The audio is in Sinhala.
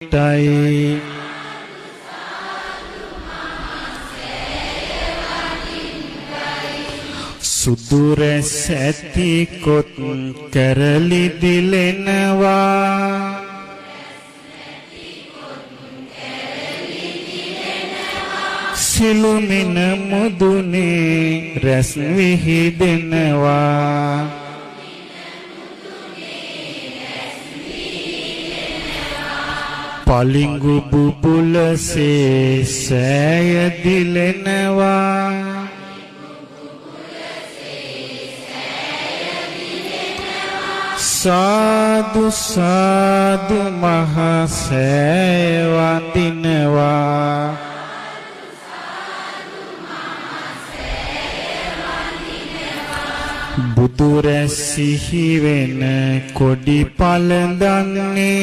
ටයි සුදු රැස් ඇති කොත් කරලි දිලෙනවා සිළුමින මුදුනේ රැස් විහිදෙනවා පලිඟු බුබුලසේ සෑය දිලෙනවා සාදු සාදු මහ සෑය වඳිනවා බුදු රැස් සිහි වෙන කොඩි පළඳන්නේ